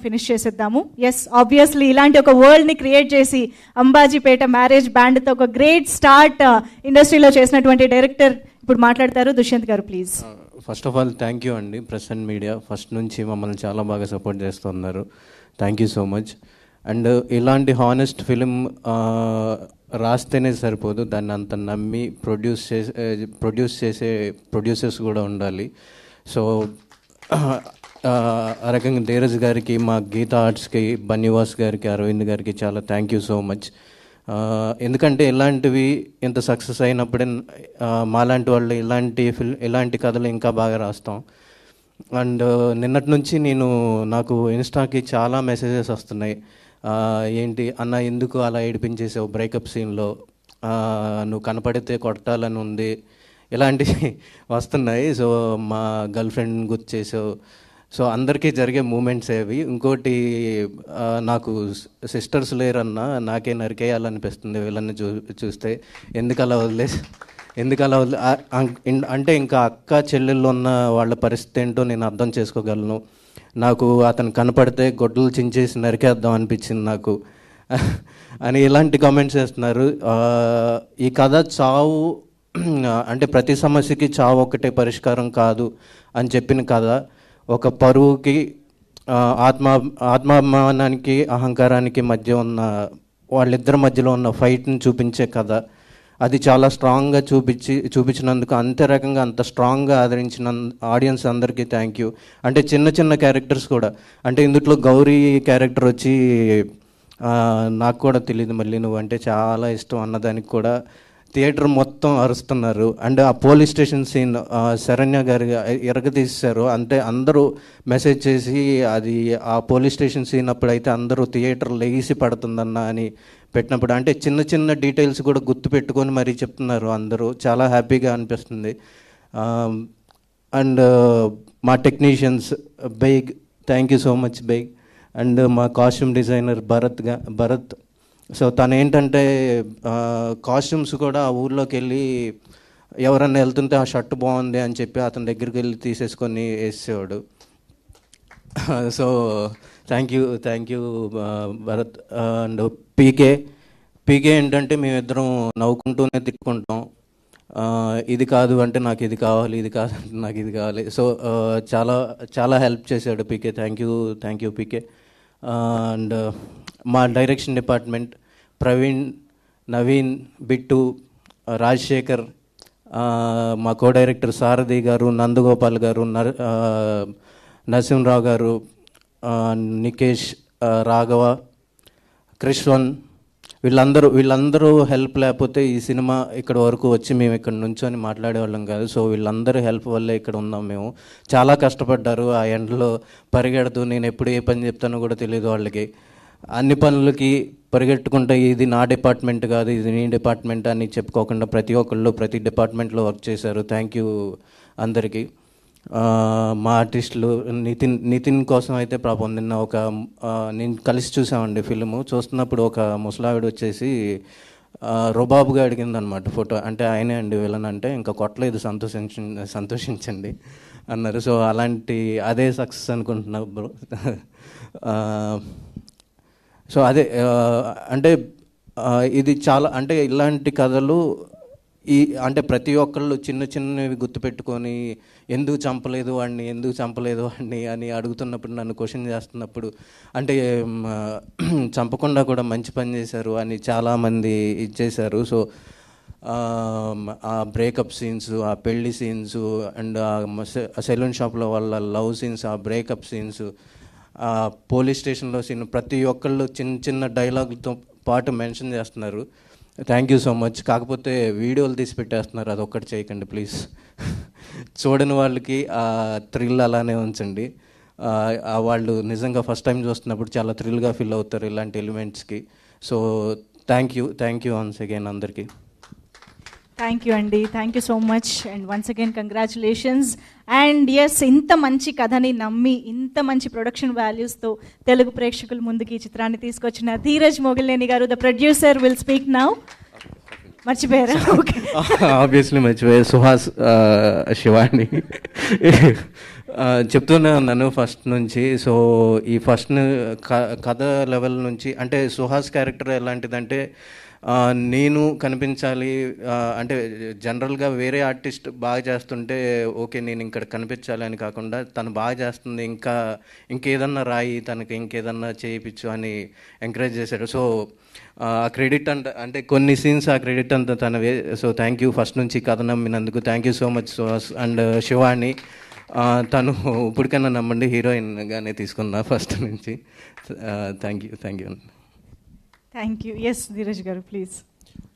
Finish చేసేద్దాము. Yes, obviously ఇలాంటి ఒక వరల్డ్ని క్రియేట్ చేసి అంబాజీపేట మ్యారేజ్ బ్యాండ్తో ఒక గ్రేట్ స్టార్ట్ ఇండస్ట్రీలో చేసినటువంటి డైరెక్టర్ ఇప్పుడు మాట్లాడతారు. దుష్యంత్ గారు please. First of all thank you అండి ప్రెసెంట్ మీడియా, ఫస్ట్ నుంచి మమ్మల్ని చాలా బాగా సపోర్ట్ చేస్తున్నారు. Thank you so much. And ఇలాంటి హానెస్ట్ ఫిలిం రాస్తేనే సరిపోదు, దాన్ని అంత నమ్మి ప్రొడ్యూస్ చేసే ప్రొడ్యూసర్స్ కూడా ఉండాలి. సో ఆ రకంగా ధీరజ్ గారికి, మా గీతా ఆర్ట్స్కి, బన్నివాస్ గారికి, అరవింద్ గారికి చాలా థ్యాంక్ యూ సో మచ్. ఎందుకంటే ఇలాంటివి ఇంత సక్సెస్ అయినప్పుడే మాలాంటి వాళ్ళు ఇలాంటి కథలు ఇంకా బాగా రాస్తాం. అండ్ నిన్నటి నుంచి నాకు ఇన్స్టాకి చాలా మెసేజెస్ వస్తున్నాయి. ఏంటి అన్న, ఎందుకు అలా ఏడిపించేసావు బ్రేకప్ సీన్లో, నువ్వు కనపడితే కొట్టాలని ఉంది, ఇలాంటివి వస్తున్నాయి. సో మా గర్ల్ ఫ్రెండ్ గుర్తు చేసావు. సో అందరికీ జరిగే మూమెంట్స్ అవి. ఇంకోటి, నాకు సిస్టర్స్ లేరన్నా, నాకే నరికేయాలనిపిస్తుంది వీళ్ళని చూస్తే. ఎందుకు అలా అంటే ఇంకా అక్క చెల్లెళ్ళు ఉన్న వాళ్ళ పరిస్థితి ఏంటో నేను అర్థం చేసుకోగలను. నాకు అతను కనపడితే గొడ్డలు చించేసి నరికేద్దాం అనిపించింది నాకు అని ఇలాంటి కామెంట్స్ చేస్తున్నారు. ఈ కథ చావు అంటే ప్రతి సమస్యకి చావు ఒకటే పరిష్కారం కాదు అని చెప్పిన కథ, ఒక పరువుకి, ఆత్మాభిమానానికి, అహంకారానికి మధ్య ఉన్న వాళ్ళిద్దరి మధ్యలో ఉన్న ఫైట్ని చూపించే కథ. అది చాలా స్ట్రాంగ్గా చూపించినందుకు, అంతే రకంగా అంత స్ట్రాంగ్గా ఆదరించిన ఆడియన్స్ అందరికీ థ్యాంక్ యూ. అంటే చిన్న చిన్న క్యారెక్టర్స్ కూడా, అంటే ఇందులో గౌరీ క్యారెక్టర్ వచ్చి నాకు కూడా తెలియదు, మళ్ళీ నువ్వు అంటే చాలా ఇష్టం అన్నదానికి కూడా థియేటర్ మొత్తం అరుస్తున్నారు. అండ్ ఆ పోలీస్ స్టేషన్ సీన్ శరణ్య గారు ఎరగతీశారు. అంటే అందరూ మెసేజ్ చేసి, అది ఆ పోలీస్ స్టేషన్ సీన్ అప్పుడైతే అందరూ థియేటర్ లెగిసి పడుతుందన్న అని పెట్టినప్పుడు, అంటే చిన్న చిన్న డీటెయిల్స్ కూడా గుర్తు పెట్టుకొని మరీ చెప్తున్నారు అందరూ. చాలా హ్యాపీగా అనిపిస్తుంది. అండ్ మా technicians Baig, thank you so much Baig. And మా కాస్ట్యూమ్ డిజైనర్ భరత్. సో తను ఏంటంటే కాస్ట్యూమ్స్ కూడా ఆ ఊర్లోకి వెళ్ళి ఎవరన్నా వెళ్తుంటే ఆ షర్ట్ బాగుంది అని చెప్పి అతని దగ్గరికి వెళ్ళి తీసేసుకొని వేసేవాడు. So thank you Bharat. And PK ఏంటంటే మేమిద్దరం నవ్వుకుంటూనే తిట్టుకుంటాం. ఇది కాదు అంటే నాకు ఇది కావాలి, ఇది కాదు అంటే నాకు ఇది కావాలి. సో చాలా చాలా హెల్ప్ చేశాడు PK. Thank you PK. And మా డైరెక్షన్ డిపార్ట్మెంట్ ప్రవీణ్, నవీన్, బిట్టు, రాజశేఖర్, మా కో డైరెక్టర్ సారథి గారు, నందగోపాల్ గారు, నరసింహరావు గారు, నికేష్, రాఘవ, కృష్ణన్, వీళ్ళందరూ హెల్ప్ లేకపోతే ఈ సినిమా ఇక్కడ వరకు వచ్చి మేము ఇక్కడ నుంచొని మాట్లాడేవాళ్ళం కాదు. సో వీళ్ళందరూ హెల్ప్ వల్లే ఇక్కడ ఉన్నాం మేము. చాలా కష్టపడ్డారు ఆ ఎండలో పరిగెడుతూ. నేను ఎప్పుడు ఏ పని చెప్తానో కూడా తెలియదు వాళ్ళకి. అన్ని పనులకి పరిగెట్టుకుంటే ఇది నా డిపార్ట్మెంట్ కాదు, ఇది నీ డిపార్ట్మెంట్ అని చెప్పుకోకుండా ప్రతి ఒక్కళ్ళు ప్రతి డిపార్ట్మెంట్లో వర్క్ చేశారు. థ్యాంక్ యూ అందరికీ. మా ఆర్టిస్టులు నితిన్ కోసం అయితే పాపం నిన్న నేను కలిసి చూసామండి ఫిల్ము. చూస్తున్నప్పుడు ఒక ముసలావిడ వచ్చేసి రుబాబుగా అడిగిందనమాట ఫోటో. అంటే ఆయనే అండి విలన్ అంటే, ఇంకా కొట్టలేదు, సంతోషించండి అన్నారు. సో అదే సక్సెస్ అనుకుంటున్నా బ్రో. సో అదే అంటే ఇది చాలా, అంటే ఇలాంటి కథలు అంటే ప్రతి ఒక్కళ్ళు చిన్న చిన్నవి గుర్తుపెట్టుకొని ఎందుకు చంపలేదు వాడిని అని అడుగుతున్నప్పుడు, నన్ను క్వశ్చన్ చేస్తున్నప్పుడు, అంటే చంపకుండా కూడా మంచి పని చేశారు అని చాలామంది ఇచ్చేశారు. సో ఆ బ్రేకప్ సీన్స్, ఆ పెళ్లి సీన్స్, అండ్ ఆ సెలూన్ షాప్లో వాళ్ళ లవ్ సీన్స్, ఆ బ్రేకప్ సీన్స్, ఆ పోలీస్ స్టేషన్లో సీన్, ప్రతి ఒక్కళ్ళు చిన్న చిన్న డైలాగులతో పాటు మెన్షన్ చేస్తున్నారు. Thank you so much. కాకపోతే వీడియోలు తీసి పెట్టేస్తున్నారు, అది ఒక్కటి చేయకండి ప్లీజ్. చూడని వాళ్ళకి ఆ థ్రిల్ అలానే ఉంచండి. వాళ్ళు నిజంగా ఫస్ట్ టైం చూస్తున్నప్పుడు చాలా థ్రిల్గా ఫీల్ అవుతారు ఇలాంటి ఎలిమెంట్స్కి. So thank you once again అందరికీ. థ్యాంక్ యూ అండి, thank you so much. And once again congratulations. And yes, ఇంత మంచి కథని నమ్మి, ఇంత మంచి ప్రొడక్షన్ వాల్యూస్తో తెలుగు ప్రేక్షకుల ముందుకి ఈ చిత్రాన్ని తీసుకొచ్చిన ధీరజ్ మొగిలినేని గారు, the producer, will speak now. మర్చిపోయారా? ఓకే, ఆబ్వియస్లీ మర్చిపోయా. సుహాస్, శివాని, చెప్తూనే ఉన్నాను ఫస్ట్ నుంచి. సో ఈ ఫస్ట్ కథ లెవెల్ నుంచి అంటే సుహాస్ క్యారెక్టర్ ఎలాంటిదంటే నేను కనిపించాలి, అంటే జనరల్గా వేరే ఆర్టిస్ట్ బాగా చేస్తుంటే ఓకే నేను ఇక్కడ కనిపించాలి అని కాకుండా తను బాగా చేస్తుంది, ఇంకేదన్నా రాయి తనకి ఇంకేదన్నా చేయించు అని ఎంకరేజ్ చేశాడు. సో ఆ క్రెడిట్ అంటే కొన్ని సీన్స్ ఆ క్రెడిట్ అంతా తనవే. సో థ్యాంక్ యూ ఫస్ట్ నుంచి కథ నమ్మినందుకు. Thank you so much Suhas and Shivani. తను ఇప్పటికైనా నమ్మండి, హీరోయిన్గానే తీసుకున్నా ఫస్ట్ నుంచి. Thank you. Thank you. Yes Dheeraj గారు ప్లీజ్.